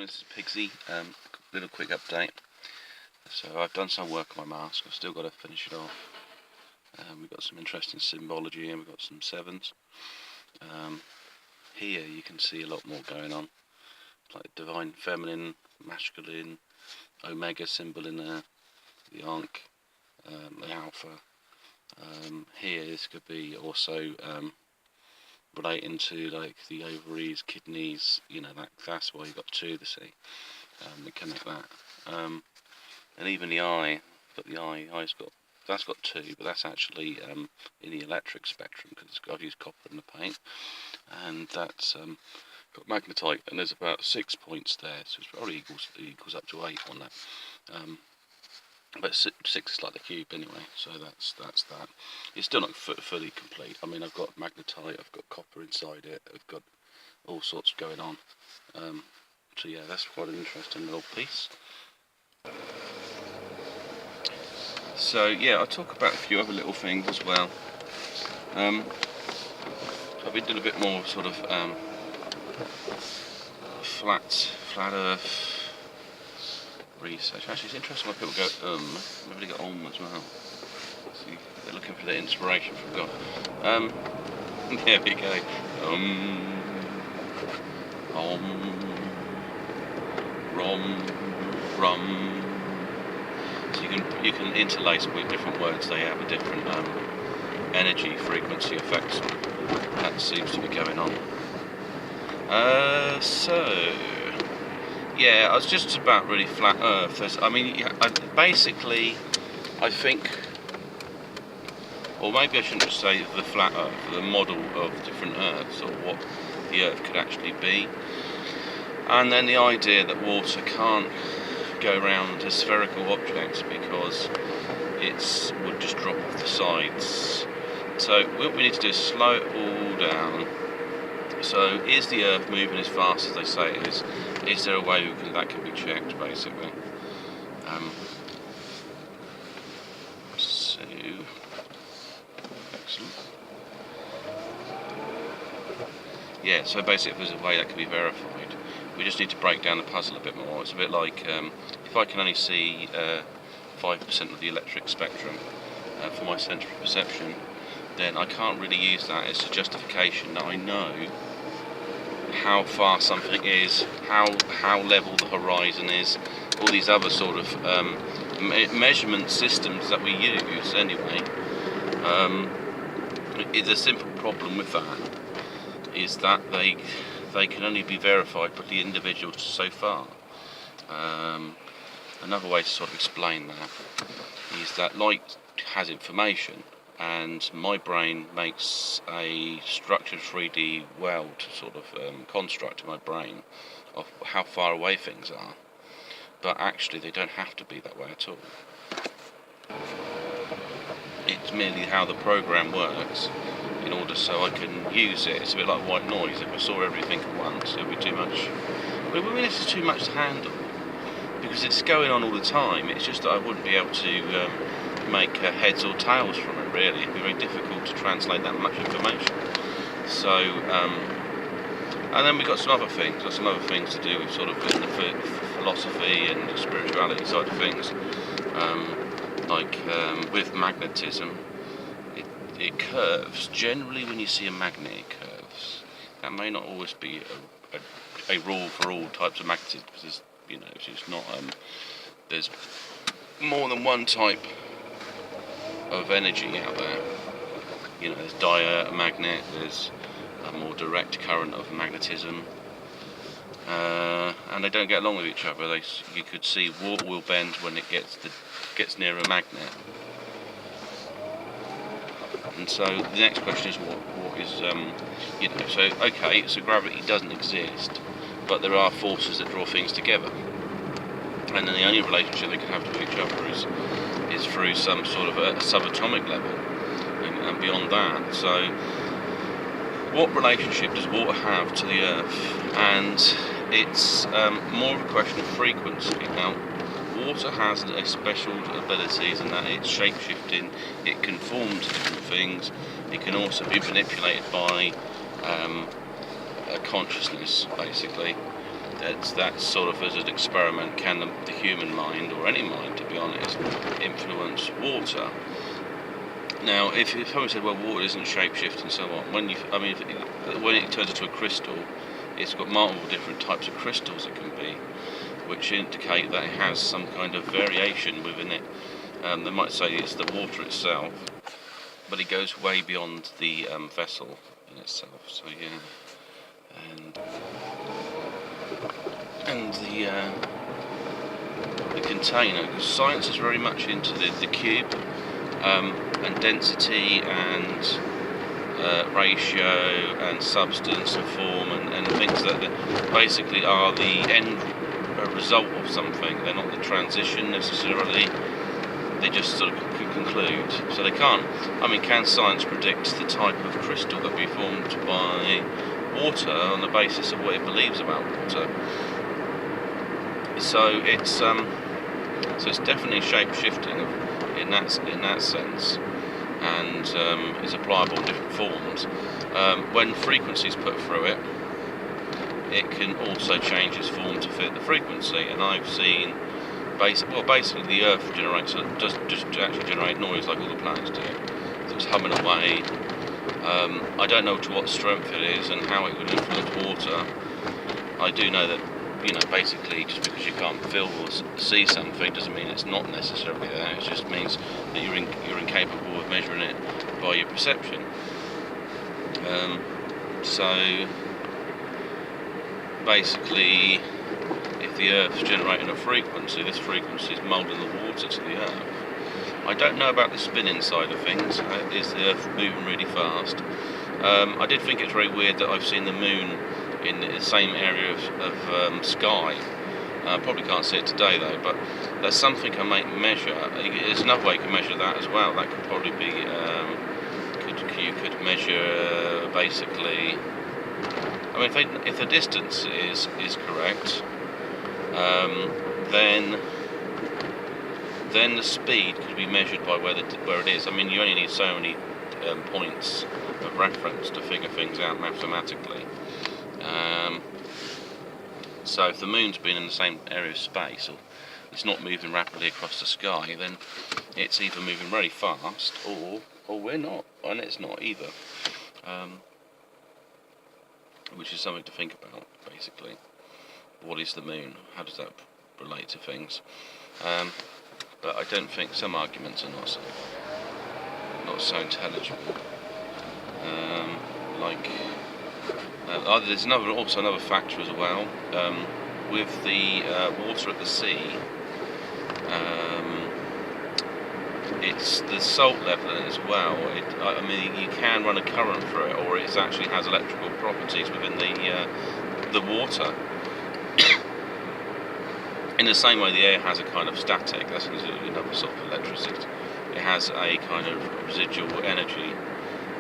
morning, this is Pigsy. Little quick update. So I've done some work on my mask, I've still got to finish it off. We've got some interesting symbology and we've got some sevens. Here you can see a lot more going on, like divine feminine, masculine, omega symbol in there, the ankh, the alpha. Here this could be also relating to like the ovaries, kidneys, that's why you've got two to see. We connect that. And even the eye, that's got two, but that's actually in the electric spectrum because I've used copper in the paint, and that's got magnetite, and there's about 6 points there, so it's probably equals up to 8 on that. But 6 is like the cube anyway, so that's that. It's still not fully complete. I mean, I've got magnetite, I've got copper inside it, I've got all sorts going on. So yeah, that's quite an interesting little piece. So yeah, I'll talk about a few other little things as well. I've been doing a bit more sort of flat Earth research. Actually, it's interesting when people go maybe they got as well. See, they're looking for the inspiration from God. There we go. Rum. So you can interlace with different words. They have a different energy frequency effects. That seems to be going on. So yeah, I was just about really flat Earth. I mean, basically, I think, or maybe I shouldn't just say the flat Earth, the model of different Earths, or what the Earth could actually be. And then the idea that water can't go around a spherical object because it would just drop off the sides. So what we need to do is slow it all down. So is the Earth moving as fast as they say it is? Is there a way that can be checked, basically? So, excellent. Yeah, so basically there's a way that can be verified. We just need to break down the puzzle a bit more. It's a bit like, if I can only see 5% of the electric spectrum for my sensory perception, then I can't really use that as a justification that I know how far something is, how level the horizon is, all these other sort of measurement systems that we use anyway. It's a simple problem with that, is that they can only be verified by the individuals so far. Another way to sort of explain that is that light has information, and my brain makes a structured 3D world sort of construct in my brain of how far away things are, but actually they don't have to be that way at all. It's merely how the program works in order so I can use it. It's a bit like white noise. If I saw everything at once, it would be too much. I mean, this is too much to handle because it's going on all the time. It's just that I wouldn't be able to make heads or tails from it, really. It'd be very difficult to translate that much information. So, and then we've got some other things. Got some other things to do with sort of the philosophy and the spirituality side of things. Like with magnetism, it curves. Generally, when you see a magnet, it curves. That may not always be a rule for all types of magnetism, because it's not. There's more than one type of energy out there. There's diamagnet, there's a more direct current of magnetism, and they don't get along with each other. You could see water will bend when it gets near a magnet. And so the next question is what is so okay, so gravity doesn't exist, but there are forces that draw things together, and then the only relationship they can have to each other is through some sort of a subatomic level, and beyond that. So what relationship does water have to the Earth? And it's more of a question of frequency. Now, water has special abilities in that it's shape-shifting, it can form to different things, it can also be manipulated by a consciousness, basically. that's sort of as an experiment. Can the human mind, or any mind, to be honest, influence water? Now, if someone said, well, water isn't shape-shift and so on, when it turns into a crystal, it's got multiple different types of crystals it can be, which indicate that it has some kind of variation within it. They might say it's the water itself, but it goes way beyond the vessel in itself. So yeah, and the container. Because science is very much into the cube and density and ratio and substance and form and things that basically are the end result of something. They're not the transition necessarily. They just sort of conclude. So they can't. Can science predict the type of crystal that will be formed by water on the basis of what it believes about water? So it's definitely shape-shifting in that sense, and is applicable in different forms. When frequency is put through it, it can also change its form to fit the frequency. And I've seen basically the Earth does actually generate noise like all the planets do. So it's humming away. I don't know to what strength it is and how it would influence water. I do know that, basically just because you can't feel or see something doesn't mean it's not necessarily there. It just means that you're incapable of measuring it by your perception. So basically, if the Earth's generating a frequency, this frequency is moulding the water to the Earth. I don't know about the spinning side of things. Is the Earth moving really fast? I did think it's very weird that I've seen the moon in the same area of sky. Probably can't see it today though, but that's something I might measure. There's another way you can measure that as well. That could probably be, you could measure basically, if the distance is correct, then the speed could be measured by where it is. You only need so many points of reference to figure things out mathematically. So if the moon's been in the same area of space, or it's not moving rapidly across the sky, then it's either moving very fast, or we're not, and it's not either. Which is something to think about, basically. What is the moon? How does that relate to things? But I don't think some arguments are not so intelligible. There's also another factor as well. With the water at the sea, it's the salt level in it as well. You can run a current through it, or it actually has electrical properties within the water. In the same way the air has a kind of static, that's another sort of electricity. It has a kind of residual energy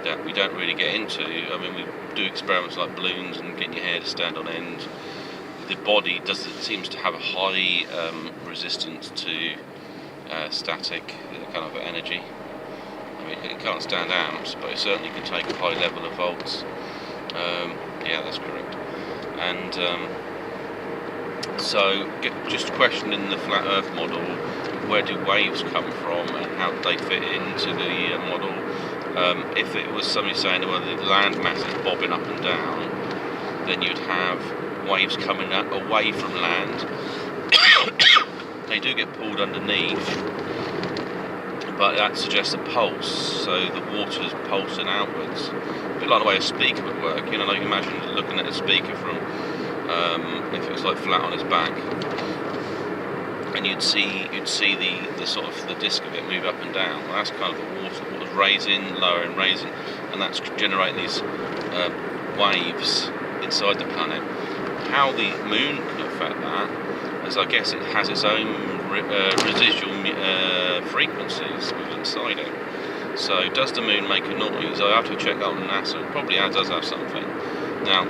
that we don't really get into. We do experiments like balloons and getting your hair to stand on end. The body seems to have a high resistance to static kind of energy. It can't stand amps, but it certainly can take a high level of volts. Yeah, that's correct. And so, just questioning the flat Earth model, where do waves come from and how do they fit into the model? If it was somebody saying, well, the land mass is bobbing up and down, then you'd have waves coming away from land. They do get pulled underneath, but that suggests a pulse, so the water's pulsing outwards. A bit like the way a speaker would work. Like you imagine looking at a speaker from, if it was like flat on its back, and you'd see the sort of the disc of it move up and down. Well, that's kind of the water's raising, lowering, raising, and that's generating these waves inside the planet. How the moon can affect that is, I guess, it has its own residual frequencies within inside it. So, does the moon make a noise? I have to check that on NASA. It probably does have something. Now,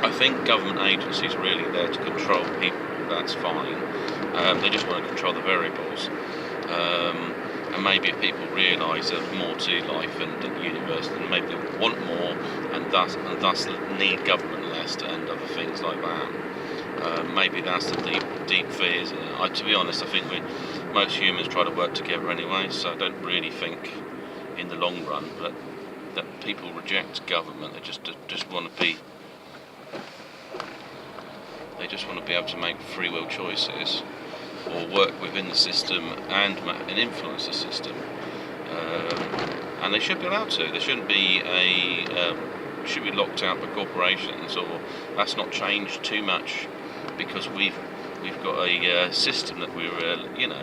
I think government agencies are really there to control people. That's fine. They just want to control the variables. And maybe if people realise there's more to life and the universe, then maybe they want more, and thus need government less and other things like that. maybe that's the deep fear, isn't it? To be honest, I think most humans try to work together anyway, so I don't really think in the long run that people reject government. They just want to be able to make free will choices, or work within the system and influence the system. And they should be allowed to. They shouldn't be should be locked out by corporations, or that's not changed too much because we've got a system that we're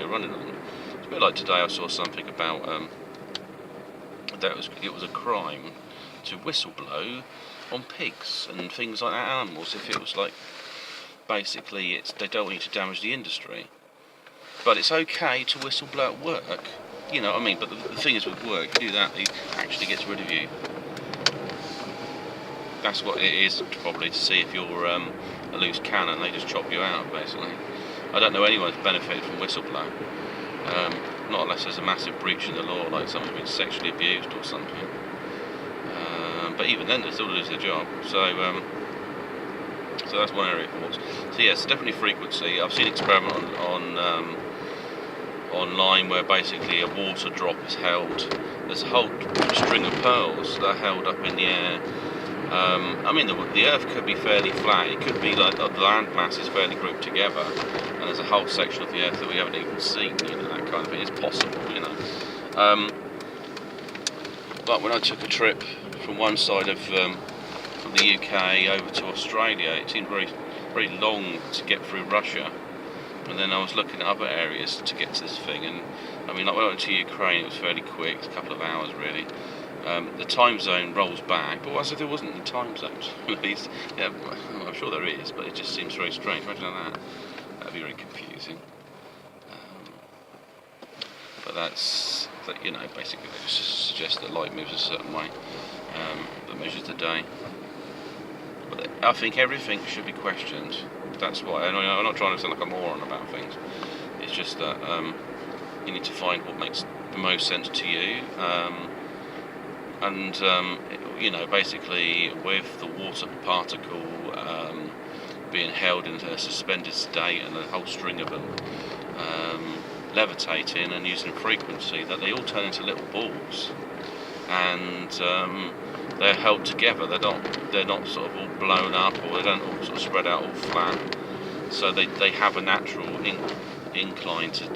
running on. It's a bit like today. I saw something about that it was a crime to whistleblow on pigs and things like that, animals, if it was like basically they don't want you to damage the industry. But it's okay to whistleblow at work, you know what I mean? But the thing is, with work, you do that, it actually gets rid of you. That's what it is, probably, to see if you're a loose cannon. They just chop you out, basically. I don't know anyone's benefited from whistleblow. Not unless there's a massive breach in the law, like someone's been sexually abused or something. But even then, they still lose their job. So that's one area of thoughts. So yes, definitely frequency. I've seen experiment online where basically a water drop is held. There's a whole string of pearls that are held up in the air. I mean, the Earth could be fairly flat. It could be like the land mass is fairly grouped together, and there's a whole section of the Earth that we haven't even seen. You know, that kind of thing. It's possible, you know. But when I took a trip from one side of from the UK over to Australia, it seemed very, very long to get through Russia. And then I was looking at other areas to get to this thing, and I mean, like when I went to Ukraine, it was fairly quick. It's a couple of hours, really. The time zone rolls back, but as if there wasn't any time zones. Yeah, I'm sure there is, but it just seems very strange. Imagine that. That'd be very confusing. But that's, you know, basically they just suggest that light moves a certain way that measures the day. But I think everything should be questioned. That's why. And I'm not trying to sound like a moron about things. It's just that you need to find what makes the most sense to you. And you know, basically, with the water particle being held in a suspended state, and a whole string of them levitating and using frequency, that they all turn into little balls, and they're held together. They're not sort of all blown up, or they don't all sort of spread out all flat. So they have a natural incline to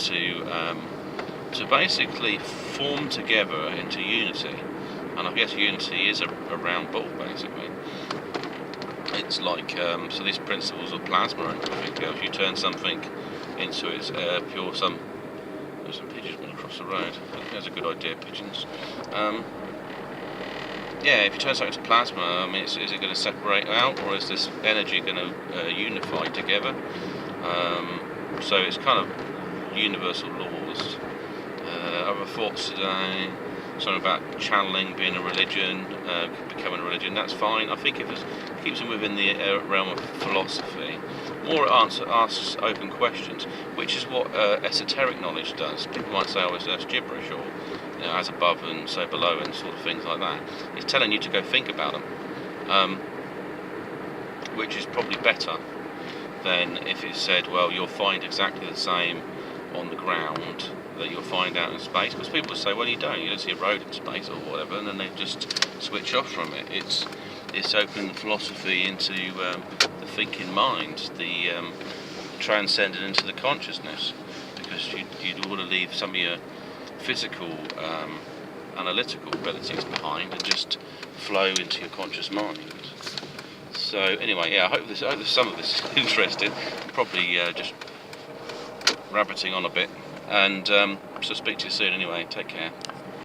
basically form together into unity. And I guess unity is a round ball, basically. It's like, so these principles of plasma and everything else, you turn something into its pure, there's some pigeons went across the road. I think that's a good idea, pigeons. Yeah, if you turn something into plasma, I mean, is it going to separate out, or is this energy going to unify together? So it's kind of universal laws. Other thoughts today, something about channeling being a religion, becoming a religion, that's fine. I think if it keeps them within the realm of philosophy, more it asks open questions, which is what esoteric knowledge does. People might say, oh, that's gibberish, or you know, as above and so below, and sort of things like that. It's telling you to go think about them, which is probably better than if it said, well, you'll find exactly the same on the ground that you'll find out in space, because people will say, well, you don't see a road in space or whatever, and then they just switch off from it. It's opened philosophy into the thinking mind, the transcended into the consciousness, because you'd want to leave some of your physical analytical abilities behind and just flow into your conscious mind. So anyway, yeah, I hope some of this is interesting. Probably just rabbiting on a bit. And so speak to you soon anyway. Take care.